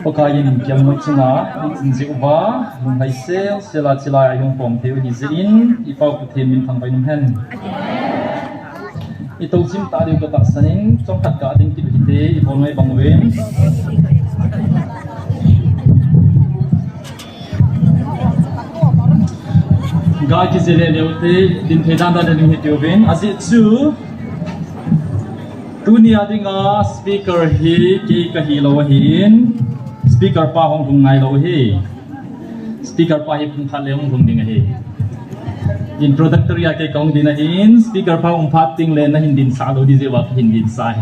Pagkain kiam mo chunga in ziwa lungai sel sela chila yung pom teu hi zin ipaw putin min thang bainum hen ito sim ta diu ka taksanin chong khat ka ding ti hite ibongai bangwen ga ki zele leute din thedan da din hite oben azi chu dunia dinga speaker hi ki ka hi lo hin speaker pa hong hung ngai lo hi speaker pa hi phung khat le hong hung ding hi introductory ke kong din hin speaker pa hong phat ting le na hin din sa lo di je wa hin din sai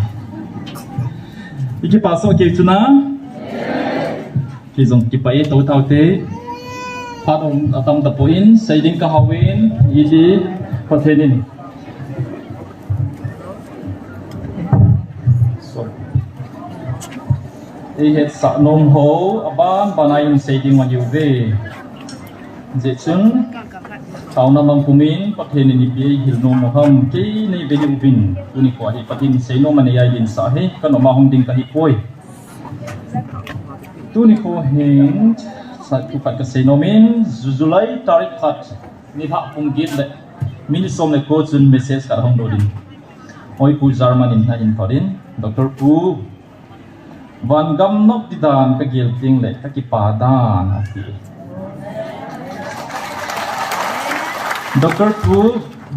iki pa so ke chuna ki zong ki pa e to tau te phat om atam da point sai ding ka hawin yidi pathenin het sa nom ho aban banayin setting man yuve jechun tauna mang pumin pathen ni bi hil nom ham ke nei be ubin uni ko hi pathin sei no man yai din sa he kan ma hong ding ka hi poi tuni ko hen sa tu pat ka sei no min zulai tarik khat ni tha pung git le min som le ko chun message ka hong do din oi pu german in ha in thorin dr pu van gam nop di dan ka gil ting le ka ki pa dan ati Dr. Pu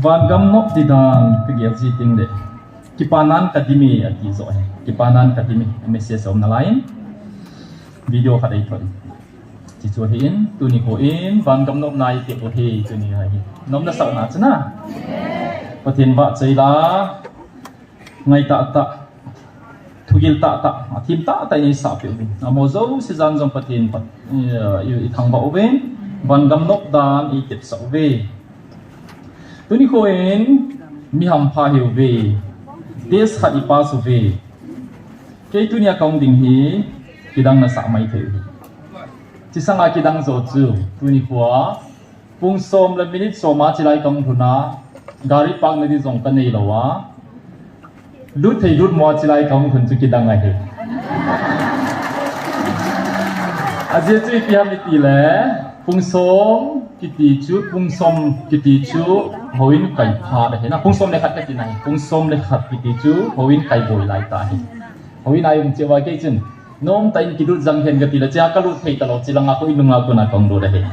van gam nop di dan ka gil ji ting le ki panan ka dimi ati zo ki panan ka dimi message om na line video ka dai thori chi chu hin tu ni ko in van gam nop nai ti ko he tu ni hai nom na sa na chana pathin ba chaila ngai ta thugil ta thim ta tai ni sa pe amozo si jan jong pathin pat yu thang ba oven van gam nok dan i tip sa ove tuni khoen mi ham pha hiu ve des khat i pa su ve ke tunia kaung ding hi kidang na sa mai the chi sanga kidang zo chu tuni khwa pung som la minute so ma chilai kaung thuna gari pak na di jong ka nei lawa lut thei lut mo chilai kaung khun chu ki dang ai he aje chu pi ham ti le pung som ki ti chu pung som ki ti chu hoin kai pha da he na pung som le khat ka ti nai pung som le khat ki ti chu hoin kai boi lai ta he hoin ai um chewa ke chen nom tain ki lut jang hen ga ti la cha ka lut thei ta lo chilanga ko inunga ko na kaung do da he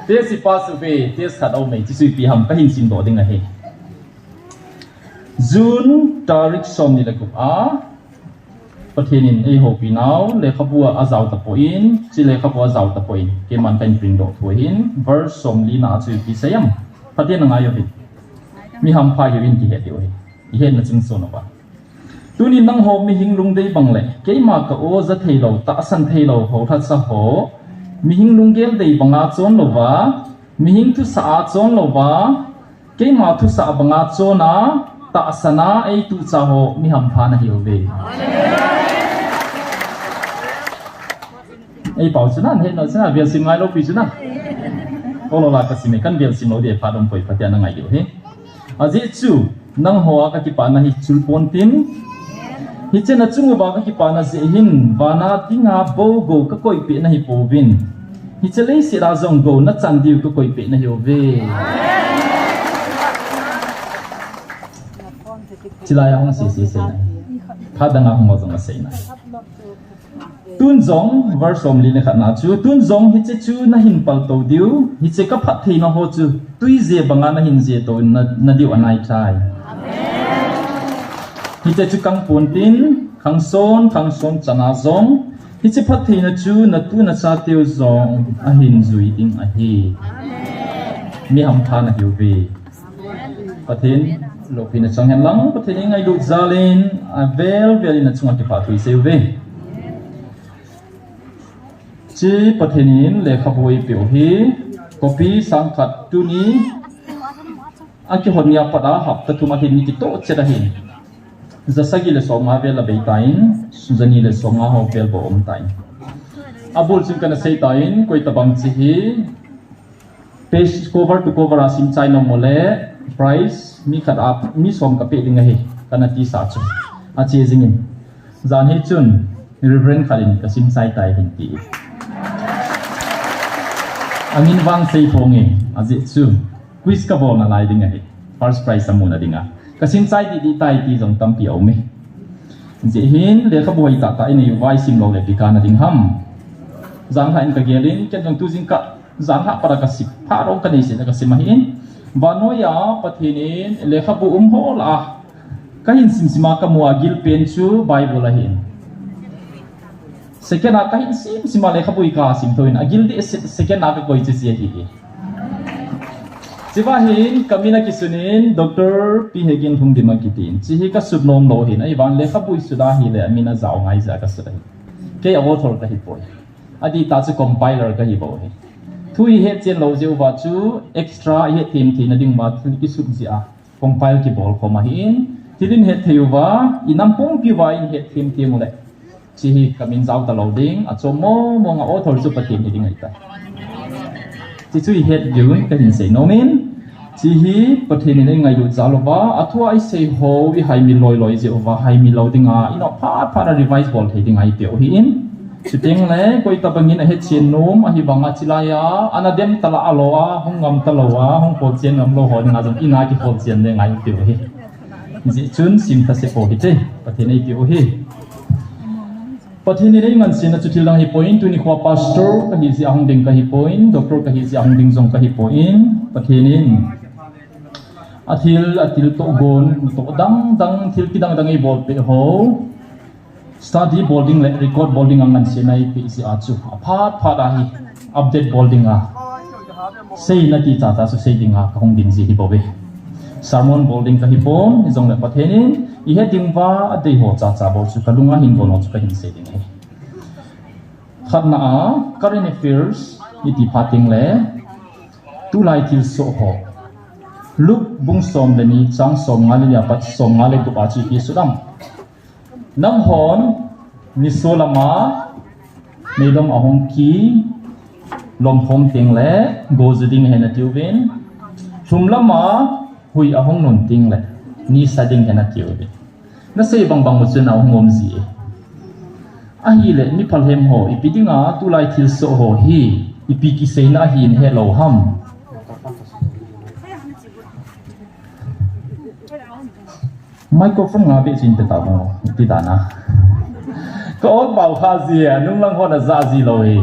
te si pa su ve te khat au mei chi su pi ham ka hin sin do ding a he June tarik som ni lakup a pathenin e ho pinau le khabua azau ta poin chi le khabua azau ta poin ke man tain pring do thoin verse som li na chu pi sayam pathen nga yo hi mi ham pha yo in ki he oi i he na ching so no ba tuni nang ho mi hing lung dei bang le ke ma ka o za thei lo ta san thei lo ho that sa ho mi hing lung gel dei banga chon lo wa mi hing thu sa chon lo wa ke ma thu sa banga chona ta sana ai tu cha ho mi ham pha na hiu ve ai bảo chuna he no chuna bial sim ngai lo pi chuna olo la ka sim kan bial sim lo de pha dom poi phatia na ngai yo he aji chu nang ho ka ki pa na hi chul pon tin hi chena chungu ba ka ki pa na je hin wana tinga bo go ka koi pe na hi po vin hi chele si ra zong go na chan diu ka koi pe na hiu ve chilaya hong si na phadanga hong mo jong sei na tun jong versom li le khat na chu tun jong hi che chu na hin pal to diu hi che ka phat thei na ho chu tui je banga na hin je to na diu anai trai hi che chu kang pon tin khang son chana zong hi che phat thei na chu na tu na sa teu zong a hin zui ding a hi mi ham pha na hiu ve pathin lo pin chang hen lang pathin ngai lu zalin a vel in chunga ki pa thui seu ve chi pathinin le khaboi pe hi copy sang khat tu ni a ki honia pada hap ta tu ma hin ni ki to che da hin zasagi le so ma vel la be tain sunjani le so ma ho vel bo om tain abul sim kana sei tain koi tabang chi hi page cover to cover asim chai no mole price mi khat up mi som ka pe ding a hi kana ti sa chu a che jingin zan hi chun reverend khalin ka sim sai tai hin ti angin wang sei phonge aji chu quiz ka bol na lai ding a hi first prize amuna dinga ka sim sai di tai ti jong tam pi au me je hin le kha boi ta ta ini vai sim lo le pi kana ding ham zang ha in ka gelin ken jong tu jing ka zang ha para ka sip pha ro ka nei se ka sim hin vanoya pathinin le kha bu ho la ka hin sim sima ka muagil pen chu bible a hin second ka hin sim sima le kha bui ka sim thoin agil di second ka koi che sia hi Siva hin kamina kisunin Dr. P. Hegin thum dima kitin chihi ka subnom lo hin ai van lekha bui suda hi le amina zau ngai za ka suda ke author ka hi poi adi ta chu compiler ka hi bo hi thui he chen lo jeu wa chu extra he theme thi na ding ma thun ki sub ji a compile ki bol ko ma hin tilin he theu wa inam pong pi wa in he theme thi mu le chihi kamin zau ta lo ding a chomo mo nga author chu patin hi ding ai ta chỉ chui hết dường cái hình ảnh nomin chỉ hi bậc thầy này ngày được giáo lova athua ai say ho vi hai mi loi loi dễ và hai mi lâu tiếng à ino phát ra revise bol thầy tiếng ai biểu hin chỉ tiếng lẽ coi ta bằng hết chiến nôm ahi banga chilaya anadem tala aloa hong ngam taloa hong phô chiến ngam lo ho nga giống ina ki phô chiến này ngày biểu hi chỉ chun sim ta se phô hi thế bậc thầy này biểu hi Pathini nei ngan sin chu lang hi point tu ni khwa pastor ka hi si ahong ding ka hi point doctor ka hi si ahong ding zong ka hi point pathinin athil to gon to dang thil ki dang ei bol pe ho study boarding le record boarding angan sin ai pe si a chu phat a hi update boarding a sei na ti cha cha su sei ding a hong ding ji hi bobe sermon boarding ka hi pon zong le pathinin i he ding wa adei ho cha bo chu kalunga hin bono chu ka hin se ding he khatna a current affairs iti phating le tu lai til so ho luk bung som le ni chang som ngali ya pat som ngale tu pa chi pi sudam nam hon ni solama meidom ahong ki lom phom ting le go zuding he na tiwin thumlama hui ahong nun ting le ni sading hena tiude na sei bang mo chuna ngom ji a hi le mi phalhem ho ipidinga tulai thil so ho hi ipi ki seina hin he lo ham microphone nga be chin te ta mo ti da na ko ot bau kha ji nung lang ho na za ji lo hi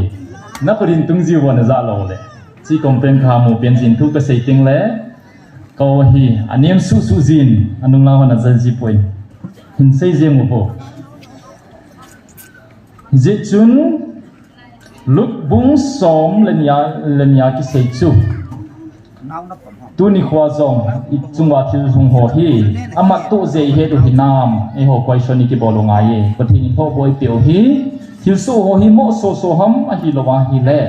na prin tung ji wo na za lo le chi kompen kha mo pen jin thu ka sei ting le ko hi aniam su jin anung la na zal ji point hin sei je mo ho je chun luk bung som lenya ki sei chu tu ni khwa zong i chungwa thil zung ho hi ama to je he do hinam e ho question ki bolonga ye pathin tho boy peo hi thil so ho hi mo so ham a hi lowa hi le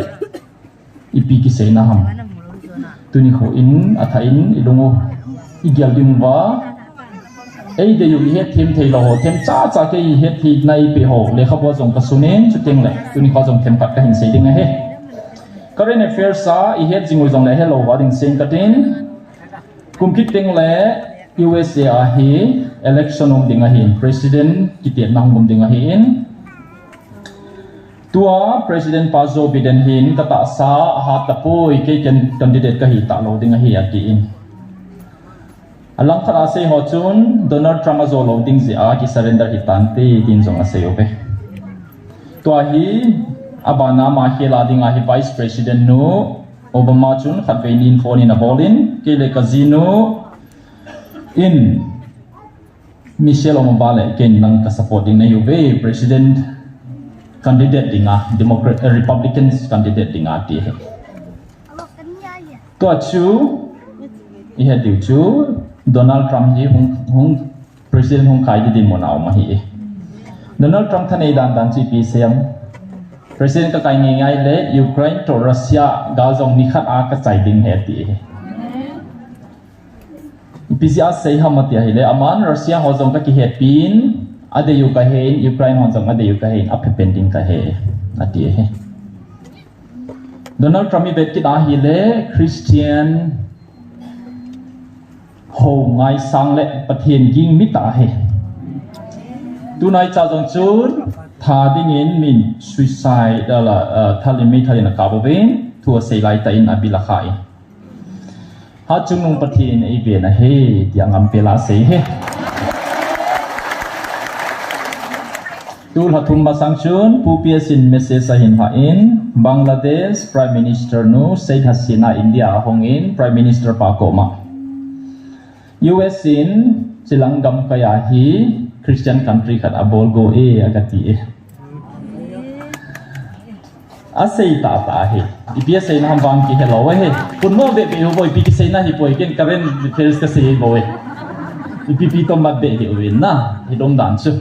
ipi ki sei na ham tuni kho in athain ilungo igyal dingwa ei de yu he thim thei lo ho them cha ke he thi nai pe ho le kha bo jong ka sunen chuting le tuni kho jong them pat ka hin sei ding he current affairs sa I he jingoi jong le hello wa ding sing katin kumkit ting le USA a hi election om ding a hin president kitet nang bom ding a hin tua president pa Joe Biden hin kata sa ha tapoi ke candidate ka hi ta lo ding a hi ati in alang khara se ho chun Donald Trump zo lo ding ji a ki surrender hi tan te tin jong a se obe tua hi abana ma hela ding a hi vice president no Obama chun khatveinin phone in a bolin ke le casino in Michelle Obama le ken nang ka supporting na yu president candidate dinga Democrat Republicans candidate dinga ti he to chu I had you chu Donald Trump ji hung president hung khai di mo na ma hi Donald Trump thanei dan chi pi sem president ka kai ngai le Ukraine to Russia ga jong ni khat a ka chai ding he ti PCA sei hamati hi le aman Russia ho jong ka ki he pin ade yu ka he Ukraine ho jong ade yu ka he ap pending ka he ati he Donald Trump bet ki da hi le Christian hồ ngay sang lệ bát hiền kinh mít ta he tu này cha dòng chun thà đi nghiên min suicide đó là thalim mi thalin cả bộ bên thua xây lại tại in abila khai hát chung nung bát hiền ấy về na he tiang am pela xây he tu là thun ba sang chun pu pia sin message sa hin ha in Bangladesh Prime Minister nu Sheikh Hasina India hong in Prime Minister pa ko ma US in silangam kaya hi Christian country khat abol go agati asei ta he ipia sei nam wang ki hello he kun mo be be boy pi ki sei na hi boy ken current affairs ka sei boy ipi to mat be hi win na hi dom dan chu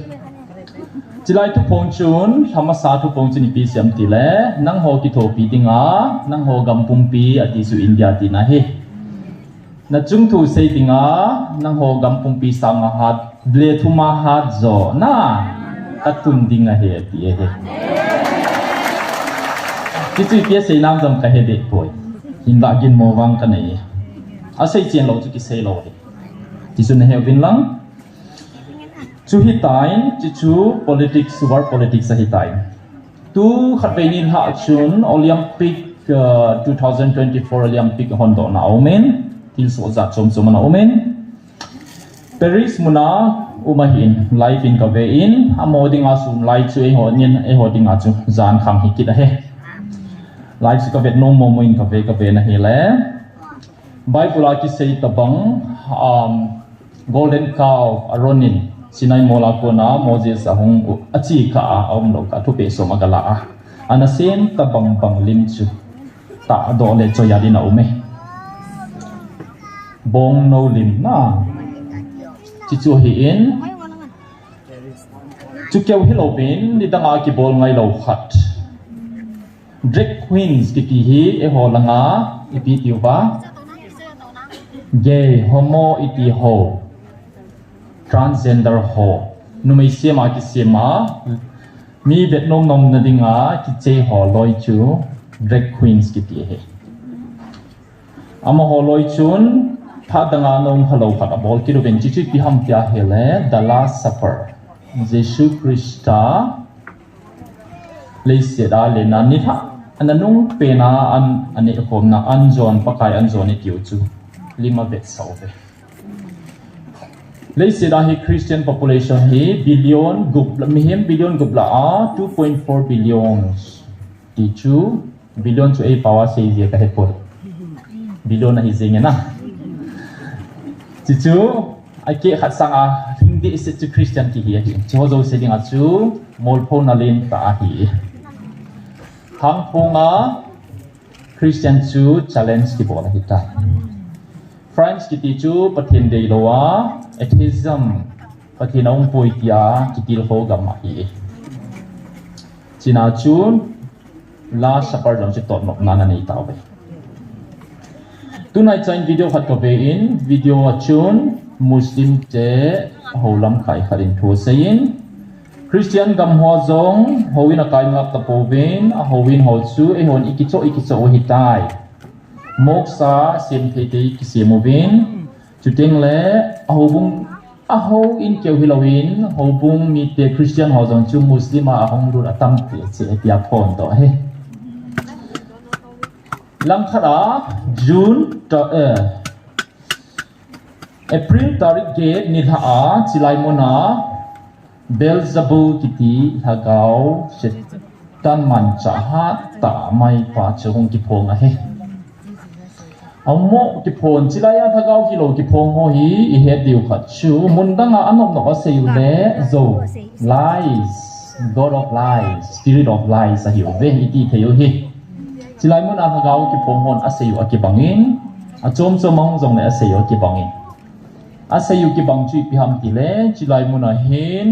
chilai tu pong chun hamasa tu pong chini pi siam ti le nang ho ki tho pi dinga nang ho gam pum pi ati su India ti na he na chung thu sei dinga nang ho gam pum pi sang hat ble thuma hat zo na atun dinga he ti he ti chi pi sei nam jam ka he de boy hin da gin mo wang ka nei a sei chen lo chu ki sei lo he ti sun he win lang chu hi tain chi chu politics war politics hi tain tu khat be nin ha chun Olympic 2024 Olympic hondo na omen til so za chom chom na omen Paris muna umahin live in ka ve in amoding asum live chu e ho nin e ho ding a chu zan khang hi kit a he live chu ka ve no mo mo in ka ve na he le Bible ki sei tabang golden cow aronin sinai mola ko na Moses ahong achi ka om lo ka thu pe so magala ana sem ta bang lim chu ta do le cho ya di na ume bong no lim na chi chu hi in chu keu hi lo bin ni danga ki bol ngai lo khat drag queens ki hi e ho langa ipi tiu ba gay homo iti ho transgender ho numai sema ki sema mi Vietnam nom na dinga ki che ho loi chu drag queens ki ti he ama ho loi chun tha danga nom halo phat abol ki ro ben chi chi pi ham tia hele the last supper Jesu Christa le se da le na ni tha ananung pe na an ani khom na an zon pakai an zon ni tiu chu lima vet sau ve lấy xe đa hi Christian population hi billion gupla mihem billion gupla 2.4 billion ti chu billion chu a power se je ka he por billion na hi zinga na ti chu ake khat sang a hindi se chu Christian ki hi chu zo se ding a chu mol pho na len ta hi hang phonga Christian chu challenge ki bola hi ta French ki ti chu pathin dei lowa atheism pathin ong poi tia ki til ho gam ma hi china chun la supper dong chi tot nok nana nei taw be tunai chain video khat ko be in video chun muslim che holam khai kharin thu sein Christian gam ho zong hoin a kai ngap ta povin a hoin ho chu e hon ikicho hi tai moksa sim thei ki simovin chuteng le aho in keu hilowin hobung mi te Christian ho jong chu muslim a hong ru atam te che tia phon to he lam khara June to April tarik ge ni tha a chilai mona Belzebul kiti hagau set tan man cha ha ta mai pa chong ki phong a he Amo ki phone chilaya thagau ki lo ki phong ho hi I he diu khat chu mundanga anom no se yu le zo lies god of lies spirit of lies a hi ve iti theu hi chilai mona thagau ki phong hon a se yu a ki bangin a chom chomong jong le a se yu ki bangin a se yu ki bang chu pi ham ti le chilai mona hin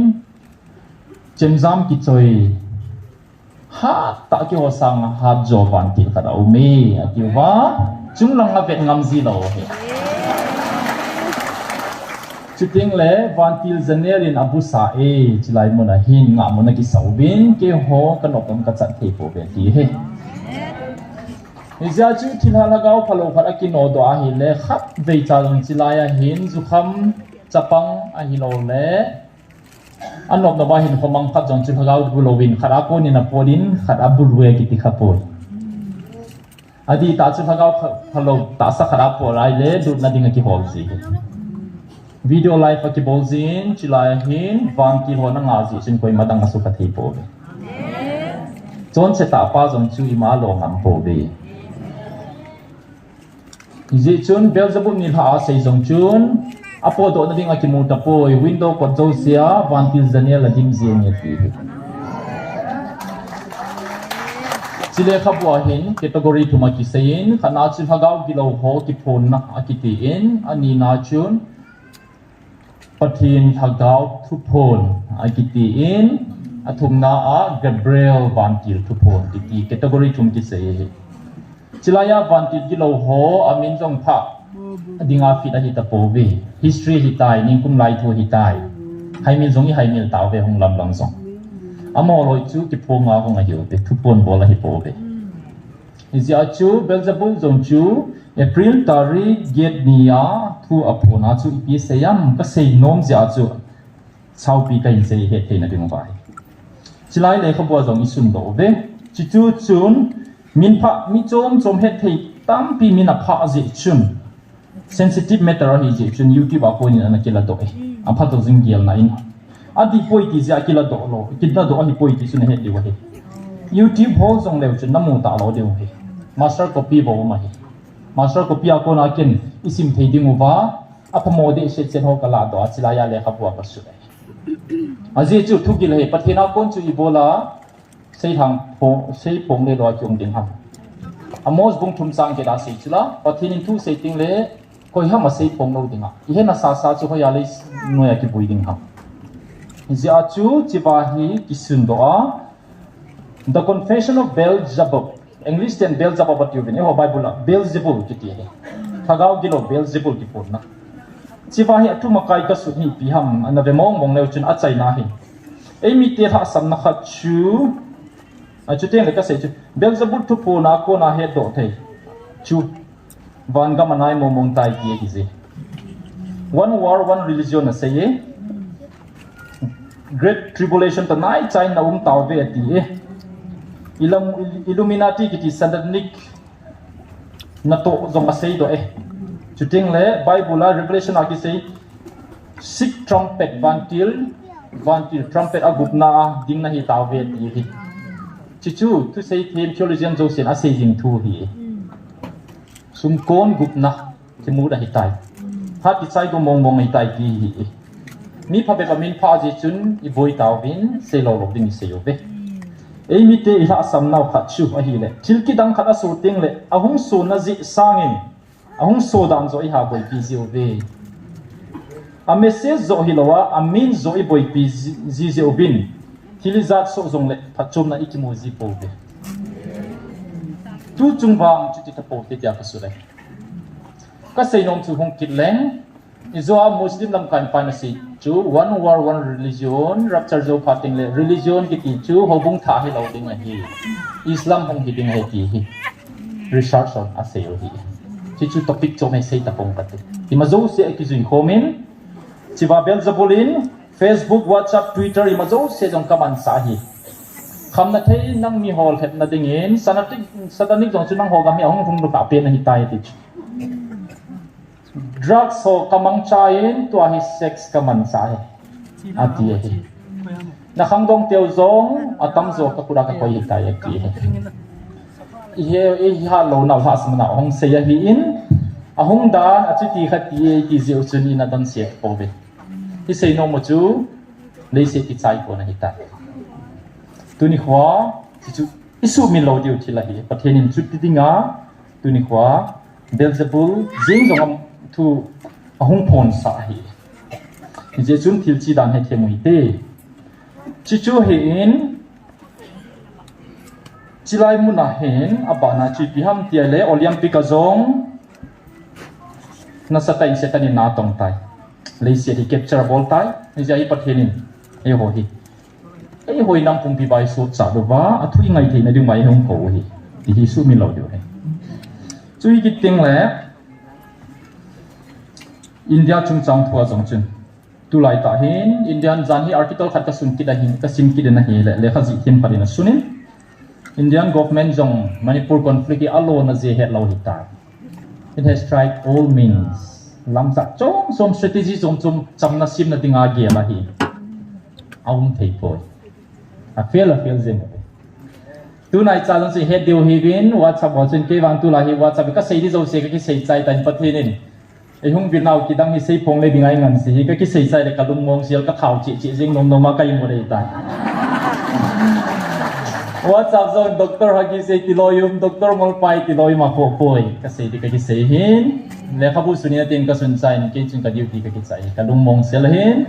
chemzam ki choi ha ta ki ho sang ha jo van ti kha da me a ki wa chúng lang a vet ngam zi lo he chuting le vantil zanerin abusa e chilai mona hin nga mona ki saubin ke ho kanokam ka chat the po be ti he Izia chu thilhalagau phalo phara kino do a hi le khat vei chalong chilaya hin zukham chapang a hi lo le anop no ba hin khomang khat jong chilhagau bulowin khara ko ni na polin khara bulwe ki tikhapoi adi ta chilhagau phalo ta sa khara polai le dut na dinga ki hol si video live ki bolzin chilaya hin van ki hona nga ji sin koi madang asu ka thei po chon se ta pa jong chu ima lo ngam po be Izi chun Beelzebub ni ha sei zong chun apo do na ding akimu tapo window ko zosia vantil Daniel adim zen yati chile khabwa hin category thuma ki sein khana chu hagaw gilo ho ki phone na akiti in ani na chun pathin hagaw thu phone akiti in athumna a Gabriel vantil thu phone ki category thum ki sei Chilaya vantil gilo ho amin jong pha dinga fit a hita pove history hitai ning kum lai thu hitai haimin zongi haimil taw ve hong lam lang song amo loi chu ki phonga hong a hiu te thupon bola hi pove izia chu Beelzebub zong chu April tari get nia thu apona chu ipi seyam ka sei nom ja chu chaupi ka in sei he theina ding vai chilai le khabwa zong isun do ve chi chu chun min pha mi chom het thei tam pi min a pha ji chun sensitive matter hi ji chun YouTube a ko ni na kila do e a pha to jing gel na in adi poi ti ja kila do lo kitna do hi poi ti sun he di wa he YouTube ho jong le chun namu ta lo de he master copy bo ma he master copy a ko na ken isim thei ding wa a pha mo de se chen ho kala do a chila ya le khabwa ka su aji chu thu gil he pathina kon chu ibola sei thang po sei pong le lo chung ding ham amos bung thum sang ke da sei chula pathin in thu sei ting le koi ham a sei pong lo dinga I he na sa chu hoya le noya ki bui ding ham zia chu chibahi kisun do a The Confession of Beelzebub English ten Beelzebub at yubin ho Bible Beelzebub kiti he thagaw gilo Beelzebub ki pon na chibahi atu makai ka su hi pi ham ana ve mong mong le chun a chai na hi ei mi te ha sam na khat chu chu te le ka sei chu Beelzebub thu po na ko na he do thei chu van ga manai mo mong tai ki hi ji one war one religion na sei great tribulation tonight chain na taw ve ti e Illuminati ki ti satanic na to zong sei do e chu ting le Bible la Revelation a ki sei six trumpet vantil trumpet agup na ding na hi taw ve ti hi chichu tu sei them theologian jo sen a sei jing thu hi sum kon gup na ki mu da hi tai ha ti chai go mong mong hi tai ki hi mi pha be ba min pha ji chun I boi taw bin sei lo lo ding sei yo ve ei mi te ha sam nau khat chu a hi le thil ki dang khat a su ting le ahung su na ji sangin ahung so dang zo I ha boi pi zio ve a message zo hi lowa a min zo I boi pi zi zio bin Hilizat so zong le pachom na ikimu zi po be tu chung bang chu ti ta po te dia ka su le ka sei nom chu hong kit leng izo a muslim lam kan pa na si chu one war one religion rapture zo phating le religion ki ti chu hobung tha hi lo ding a hi islam hong hi ding he ki hi research on a sei hi chi chu topic cho me sei ta pong ka te ti ma zo se ki zui khomin chiwa Beelzebulin Facebook, WhatsApp, Twitter, imazo se jong kaman sahi. Kham na thei nang mi hol het na dingin satanik jong chunang ho gam mi ong thung ka pe na hitai ti. Drugs ho kamang chain to hi sex kaman sahi. Ati hi. Na khang dong teu zong atam zo ka kura ka koi hitai ti hi. Ihe ha lo na ha smana ong se ya hi in ahung dan achuti khati ki zeu chuni na dan se pobe. Hi sei no mo chu lei se ti chai ko na hitai tu ni khwa chu isu min lo diu thila hi pathenin chu ti dinga tu ni khwa Beelzebub jing jong thu ahung phon sa hi je chun thil chi dan he themui te chi chu he in chilai mu na hen abana chi pi ham tia le Olympic azong na sa tai se tani na tong tai lấy xe thì capture ball tai ni jai pathenin e ho hi e hoi nam pung pi bai so cha do wa a thui ngai the na ding mai hong ko hi ti hi su mi lo do he chui ki ting le India chung chang thua jong chun tu lai ta hin Indian jan hi article khat ka sun ki da hin ka sim ki de na hi le kha ji thim parina sunin Indian government jong Manipur conflict ki alo na je het lo hi ta it has tried all means lam sa chom som strategy som cham na sim na tinga ge la hi aum thei poi a fail zen tu nai cha jong si het diu hi win whatsapp wa chun ke wang tu la hi whatsapp ka sei di zo se ka ki sei chai tan pathinin ai hung bin nau ki dang hi sei phong le dingai ngan si ka ki sei chai le ka lung mong sial ka khau chi chi jing nom ma kai mo dei ta WhatsApp zone doctor hagi sei tiloyum doctor mol pai tiloyum ma pho poi ka sei di ka ki sei hin le khabu sunia tin ka sun chai ke chung ka duty ka ki chai ka lung mong sel hin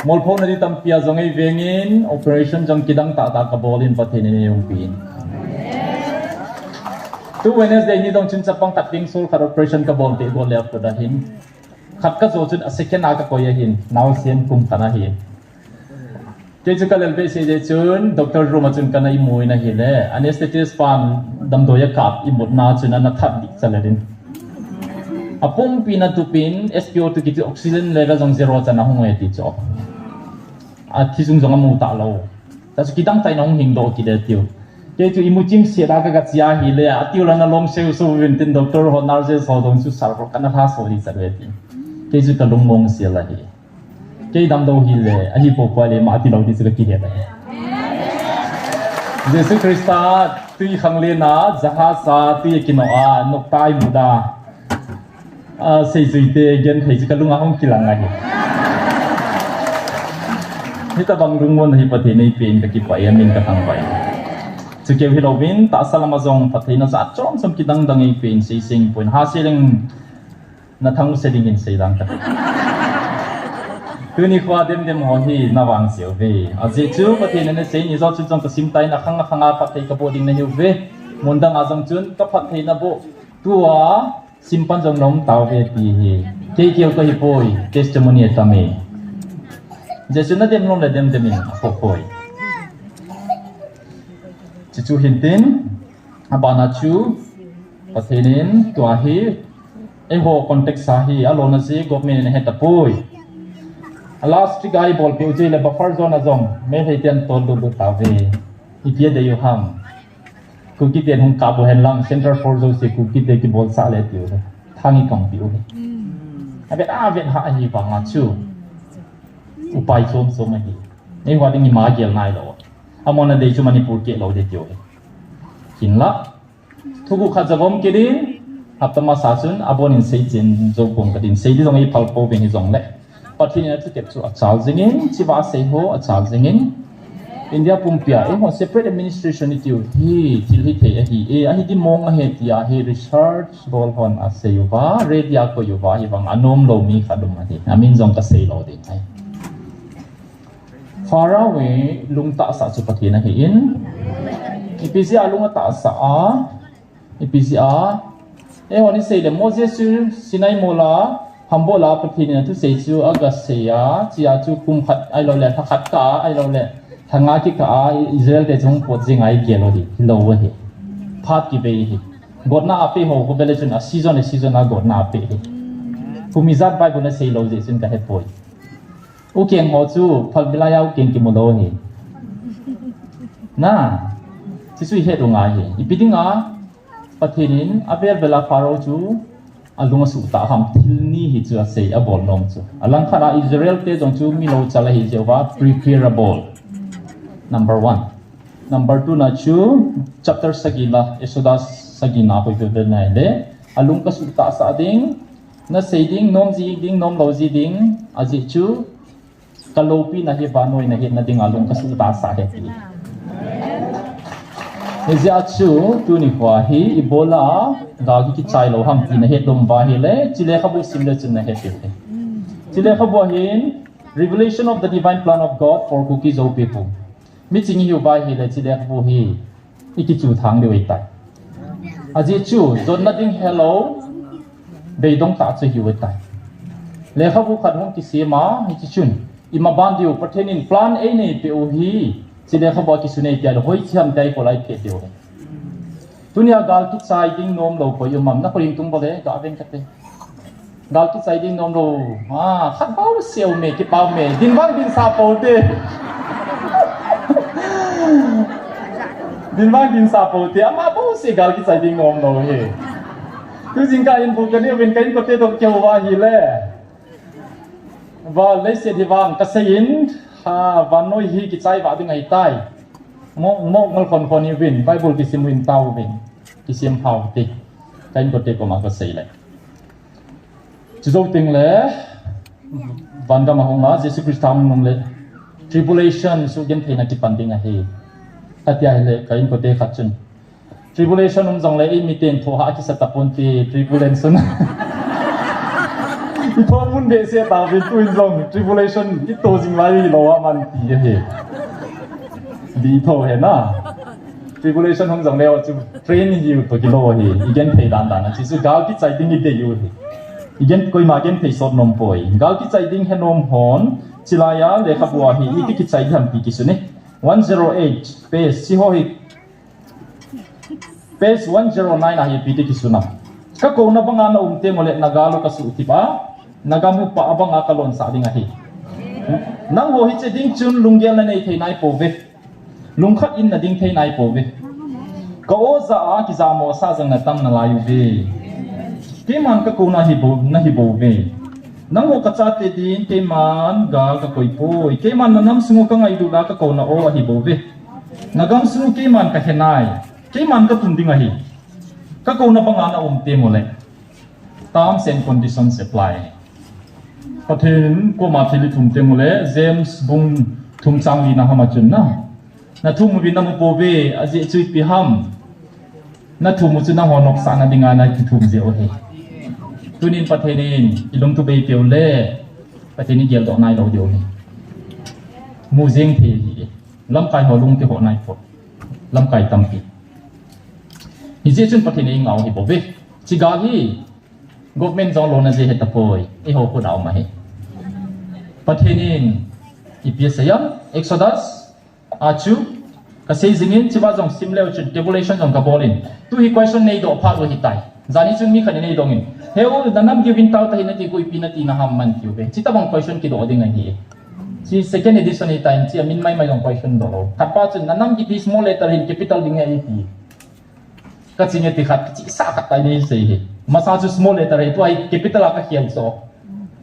mol pho na di tam pia zong ei vengin operation jong kidang ta ka bolin pathin ni yung pin tu Wednesday ni dong chun chapang tating sul kha operation ka bol te bol left da hin khat ka zo chun a second a ka koya hin now sian kum kana hin ke chu ka lelbe se je chun doctor room chun kana I moi na hi le anesthetist pan dam do ya kap I mut na chun na that dik chalarin apung pina tu pin SpO2 ki oxygen level jong zero chana hong e ti cho a thi jung jong mu ta lo ta chu kidang tai nong hing do ki de tiu ke chu imuchim sia da ka chia hi le atiu la na long seu so win tin doctor ho nurse so dong chu sar ro kana tha so ri sa re ti ke chu ka lung mong sia la hi ke dam do hi le a hi po kwa le ma ti lo di chu ka ki de ba Jesus Christa tui khang le na jaha sa tui ki no a nok tai mu da sei zui te gen thei chu ka lunga hong ki lang a hi hita bang rung mon hi pathe nei pen ka ki pa ya min ka thang bai chu ke hi lovin ta salama zong pathe na za chom som ki dang dang ei pen sei sing point ha seleng na thang se ding in sei dang ka tu ni khwa dem ho hi na wang siu ve a je chu pathe na sei ni zo chu jong ka sim tai na khang a pathe ka boding na hiu ve mon dang a jong chun ka pathe na bo tua simpan jong nom taw ve ti hi ke kiu ko hi poi testimony ta me Jesu na dem long le dem in pho phoi chu hintin abana chu pathenin tua hi e ho context sa hi alona si government ne heta poi last guy bol pe uje le buffer zone azong me heitian tol du ta ve ipia de yo ham ku ki ten hung ka bo hen lang center for zo se ku ki te ki bol sa le tiu thangi kong tiu abet ha hi ba nga chu upai som som hi nei wa ding ma gel nai lo amona de chu Manipur ke lo de tiu hin la thugu kha jawom ke din haptama sa chun abon in sei chen zo pong ka din sei di jong ei phal po be hi jong le pathin na tu chu a chal jingin chiwa sei ho a chal jingin India pumpia e ho separate administration ni tiu hi til hi the hi e a hi di mong a he tia he research bol hon a sei wa redia ko yu wa hi wang anom lo mi khadum a hi amin jong ka sei lo ding ai far away lung ta sa chu pathin na hi in ipisi alunga ta sa a ipisi a e ho ni sei le Moses sinai mola hambola pathin na tu sei chu agas se ya chia chu kum khat ai lo le khat ka ai lo le thanga ki ka Israel te chung pot jing ai ge lo di lo wa hi phat ki be hi godna ape ho ko bele chun a season a godna ape hi kumizat bai buna sei lo je chun ka he poi u keng ho chu phal bila yau keng ki mo lo hi na chi sui he do nga hi ipidinga pathinin abel bela faro chu alunga su ta ham thilni hi chu a sei a bol nom chu alang khara Israel te jong chu mi lo chala hi jewa preparable number 1 number 2 na chu chapter sagila Exodus sagina ko be na le alung ka su ta sa ding na sei ding nom ji ding nom lo ji ding aji chu kalopi na hi banoi na hi na ding alung ka su ta sa he ti Ezia chu tu ni hwa hi Ebola ga ki chai lo ham ti na he dom ba hi le chile khabu sim le chun na he ti chile khabu hin revelation of the divine plan of God for cookies of people mi ching hi ba hi le chile khabu hi iki chu thang de wei tai aji chu zon na ding hello be dong ta chu hi wei tai le khabu khat hong ki sema hi chi chun ima ban diu pathenin plan a nei pe o hi chile khabu ki sunei tia hoi chiam dai ko lai pe tiu tunia gal ki chai ding nom lo ko yumam na ko ring tung bole ga ven kate gal ki chai ding nom lo khat bao seo me ki pau me din wang din sa po te din wang din sa po te ama bao se gal ki chai ding nom lo he tu jing ka in bu ka ne ven ka in ko te to ke wa hi le và lấy xe đi vàng cái xe in và nói hi cái trái vào tiếng ngày tai ngô ngô phần phần như vin Bible cái sim win tàu vin cái sim phao thì cái anh có thể có mà có xây lại chỉ dấu tiếng lẽ văn cái mà hông nói Jesus Christ tham nông lẽ tribulation số dân thấy là cái bản tiếng ngày tại đây lẽ cái anh có thể phát triển tribulation ông dòng lẽ im tiền thua hạ cái sát tapon thì tribulation Ito pun desa tapi tu inzong tribulation itu jinglai lawa man ti he. Di to he na. Tribulation hong jong leo chu train you to kilo he. Igen thei dan dan. Chisu gal ki chai ding ide you he. Igen koi ma gen thei sot nom poi. Gal ki chai ding he nom hon. Chilaya lekha bua he. Iti ki chai ham pi ki su ne. 108 page si ho he. Page 109 a he pi ki su na. Ka ko na banga na umte mole nagalo ka su ti ba. Nagamu pa abang akalon sa ading ahi. Nang ho hi che ding chun lunggel na nei thei nai po ve. Lungkhat in na ding thei nai po ve. Ka o za a ki za mo sa jang na tam na layu ve. Ke man ka ko na hi bo ve. Nang ho ka cha te din ke man ga ka koi po. Ke man na nam sungu ka ngai du la ka ko na o hi bo ve. Nagam sungu ke man ka henai. Ke man ka tun ding ahi. Ka ko na bang ana te mo le. Terms and conditions apply. Có thể có mà thì thùng tiền một lẽ James bung thùng sang đi na hama chun na thùng một bên na một bộ về à dễ chui pi ham na thùng một chun na hoa nọc sang na đi ngai na thì thùng dễ ôi tu nín phát thế nín ilong tu bay piao lẽ phát thế nín gel đỏ nai đầu điều này mu zeng thế gì lâm kai hoa lung thì hoa nai phốt lâm kai tam pi hi dễ chun phát thế nín ngào hi bộ về chỉ gà hi government zong lo na je het apoi e ho ko daw ma he pathenin ipiasayam exodus achu ka sei jingin chiba jong simleo chun tribulation jong ka bolin tu hi question nei do pha lo hi tai zani chun mi khani nei dongin heu danam giving taw ta hinati ko ipinati na ham man tiu be chita bang question ki do ding hi si second edition ni time chi min mai jong question do lo thapa chun nanam ki small letter hin capital ding ai ti ka chinge ti khat chi sa khat tai nei sei hi masa chu small letter hai tu ai capital ka hian so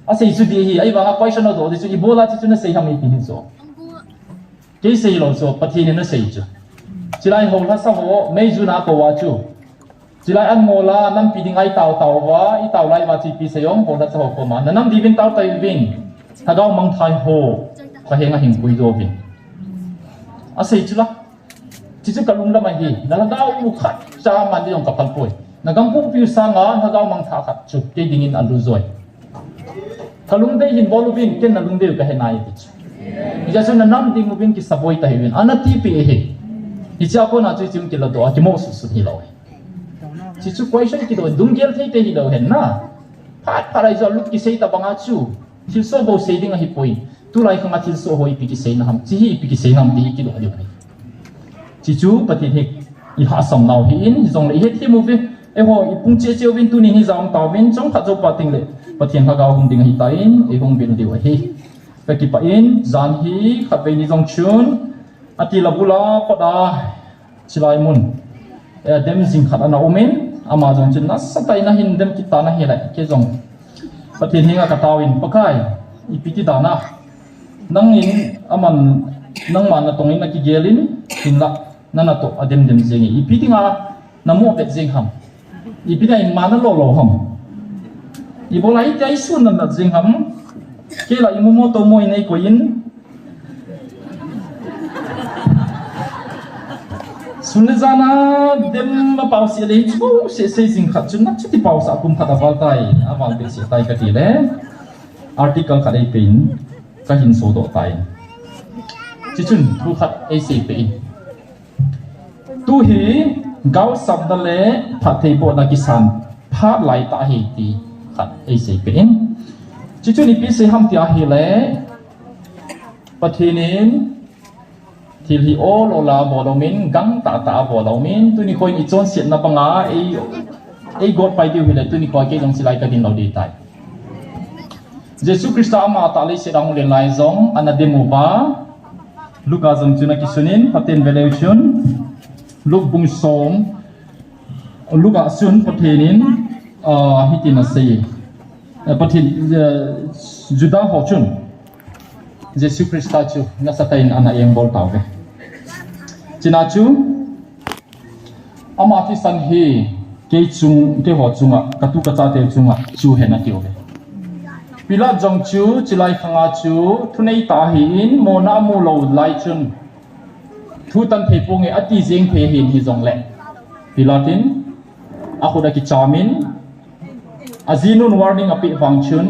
a sei chu di hi ai wanga question do di chu ibola chi chu na sei ham i pin so ke sei lo so pathi na sei chu chilai ho la sa ho mei ju na ko wa chu chilai an mola nam pi ding ai taw taw wa i taw lai wa chi pi seyong ho la sa ho ko ma nam di vin taw tai vin thagaw mang thai ho ka henga hing pui do vin a sei chu la chi chu kalung la ma hi na daw u khat cha man di ong ka pal poi nagam pu piu sanga nagaw mang tha khat chu ke dingin alu zoi kalung dei hin boluvin ken nalung dei ka henai ti chu ija chu na nam ding ubin ki saboi ta hewin anati pi he hi cha ko na chu chim ki la do ki mo su su hi lo chi chu question ki do dunggel thei te hi lo hen na phat parai zo lut ki sei ta banga chu thil so bo sei ding a hi poi tu lai khanga thil so hoi pi ki sei na ham chi hi pi ki sei nam di ki do di chi chu pati he i ha som nau hi in zong le he thi mu ve e ho i pung che che win tu ni hi zong taw win chong kha zo pating le pathian kha gaw hum ding hi tain e hong bin di wa hi ka ki pa in zan hi khat ve ni zong chun ati labula pada chilai mun e dem jing khat ana omen ama zong chun na satai na hin dem ki ta na hi lai ke zong pathian hi nga ka tawin pakai i piti dana nang in aman nang man na tongin na ki gelin hin la nana to adem dem zengi i piti nga na mo pet zeng ham i piti ai mana lo lo ham i bolai tai sun na zeng ham ke la imu mo to mo nei ko in sunzana dem ma pau si le chu se zing khat chun na chuti pau sa kum khata wal tai awal te si tai ka ti le article khadai pin ka hin so do tai chi chun thu khat ac pin tu hi gau sam da le phat thei bo na kisan pha lai ta hi ti khat ac pin chi chu ni pi se ham ti a hi le pathinin ที่ที่โอโลลาบอลมินกังตาบอลมินตัวนี้คอยอีจอนเสียนนับงาไอ้กอดไปดิวเฮเลตัวนี้คอยเกี่ยงสิไลกันดินเราดีตายเยซูคริสต์อามาตาลิเสดางเรียนไลซองอันนั้นเดโมบาลูกอาจงจุนักิสุนินพัฒนเวลเลชันลูกบุงสมลูกอาสุนพัฒนินฮิตินาซีพัฒนจุดาหอชุนเยซูคริสต์จูนัสตัยนอันนั้นยังบอลตาวเวจินาจูอามาที่สันเฮเกจุงเกหัวจุงอ่ะกระตุกกระจายเตจุงอ่ะจูเห็นนักเกี่ยวเวพิลาจงจูจิไลขังอาจูทุนไอตาหินโมนามูโลไลจุนทุตันเทปงเออติเจงเพหินฮิจงเล่พิลาตินอาคุดากิจามินอาจีนุนวาร์นิ่งอภิวังชุน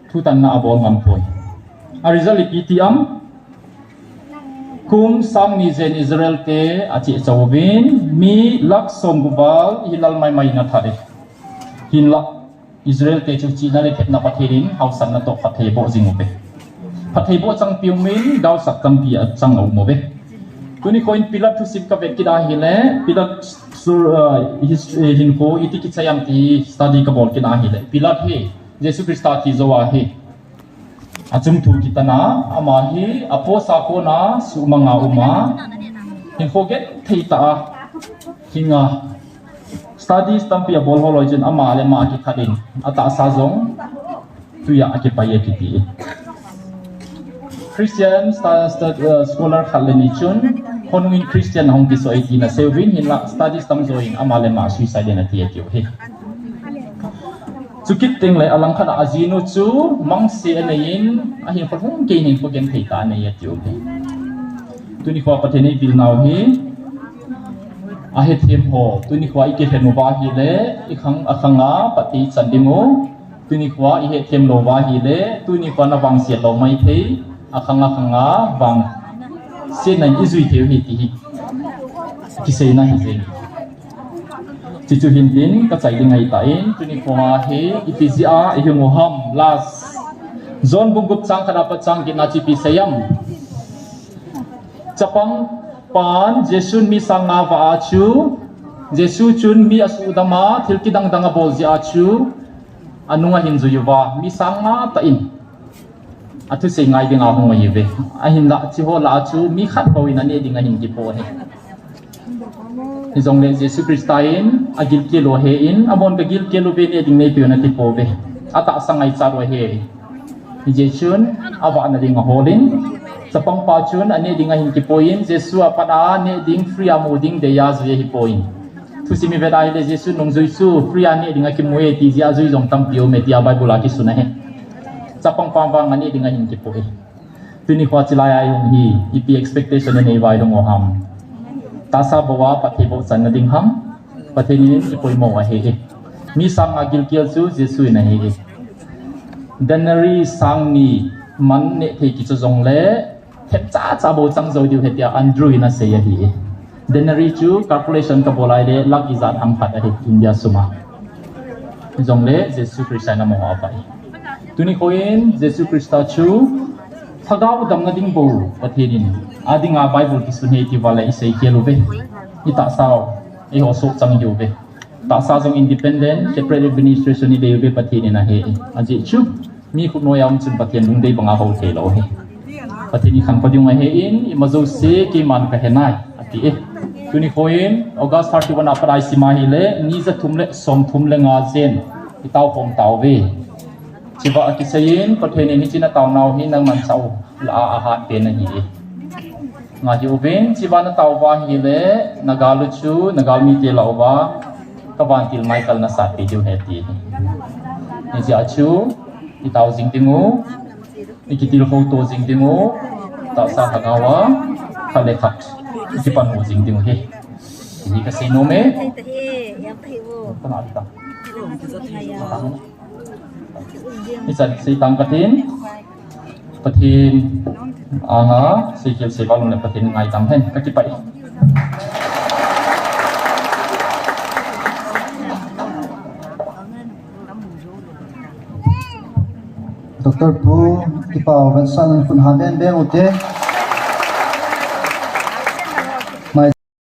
ทุตันนาอบอลมันพอยอาริซาลิปิติอัมคุมสังนิเซนอิสราเอลเตอาจิจาวบินมีลักษณกุบาลฮิลลไม่นัทาริฮินลักอิสราเอลเตจูจีนั่นเลยเทปนับพัทเทรินเขาสันนัตโตพัทเทโบจิงโมเบพัทเทโบจังพิวมินดาวสักตัมปีจังเอาโมเบตัวนี้คอยพิลัดทุสิบกับเวกิดาฮิเลพิลัดสุหินโคอิติกิจยามตีสตาดีกับบอลกิดาฮิเลพิลัดเฮเยซูคริสต์ที่โจวาเฮอาจุมทุกิตนาอามาฮีอโพสาโคนาสุมังอาอุมาหินโคเกตเทตาหิงาstudies tampi a bol holoi chen ama le ma ki khadin ata sa zong tuya ake paye kiti Christian scholar khaleni chun konwin Christian hong ki so iti na sevin hin la studies tam zoin ama le ma suicide na ti ki he chukit ting le alang khana azinu chu mangsi anayin a hin khong ke hin fogen theita na ya ti he tuni khwa patheni bil naw hi ahe them ho tuni khwa ike thenu ba hi le ikhang akhanga pati chandimu tuni khwa ihe them lo ba hi le tuni khwa na wang sia lo mai thei akhanga wang se nan izui theu hi ti ki se na hi jeng chi chu hin tin ka chai ding ai ta in tuni khwa he ipizia ihungo ham las zon bungup chang khana pa chang ki na chi pi sayam chapang pan jesun mi sanga wa achu jesu chun mi asu dama thilki dang danga bol ji achu anunga hinzu yuwa mi sanga ta in athu se ngai ding a hong yive a hin la chi ho la achu mi khat ho in ane ding a hin ki po he izong le jesu christain agil ke lo he in amon ka gil ke lo be ne ding nei pe na ti po be ata sangai cha ro he jesun awa na ding a holin sapang pa chun ane dinga hin ki poin jesu apada ne ding free amu ding de ya zui hi poin thu simi vedai le jesu nong zui su free ane dinga ki moe ti zia zui jong tam pio me tia bible ki suna he sapang pa wang ane dinga hin ki poin tuni khwa chilai ai hong hi ipi expectation ne vai dong ham ta sa bawa pathe bo chan na ding ham pathe ni ni poi mo wa he mi sang agil kial su jesu na he danari sang ni man ne the ki chong le thep cha bo chang zo diu hetia andrew na se ya hi denari chu calculation ka bolai le lak izat ham phat a hi india suma jong le jesu christ na mo ha pai tuni koin jesu christ chu thagau dam na ding bo pathirin adinga bible ki sun he ti wala isei ke lo be ita sao e ho so chang yu be ta sa jong independent separate administration ni de be pathirin na he aji chu mi khu noyam chun pathian lung dei banga ho the lo he patini khan padiung ma he in imazo se ki man ka henai ati e tuni khoin august 31 aprai sima hi le ni za thumle som thumle nga zen itaw pom taw ve chiba ki sayin pathene ni china taw naw hi nang man chau la a ha te na hi nga hi uben chiba na taw wa hi le nagalu chu nagal mi te law wa ka ban til michael na sa te ju he ti ni ja chu itaw jing tingu ikitil photo jing tingu ta sa hagawa khale khat ikipan mo jing tingu he ni ka sino me kana ta isa si tang katin patin anga si kil se balon le patin ngai tam hen ka ki pai Dr. Pu Kipao Vansan Funhaben Ben Ute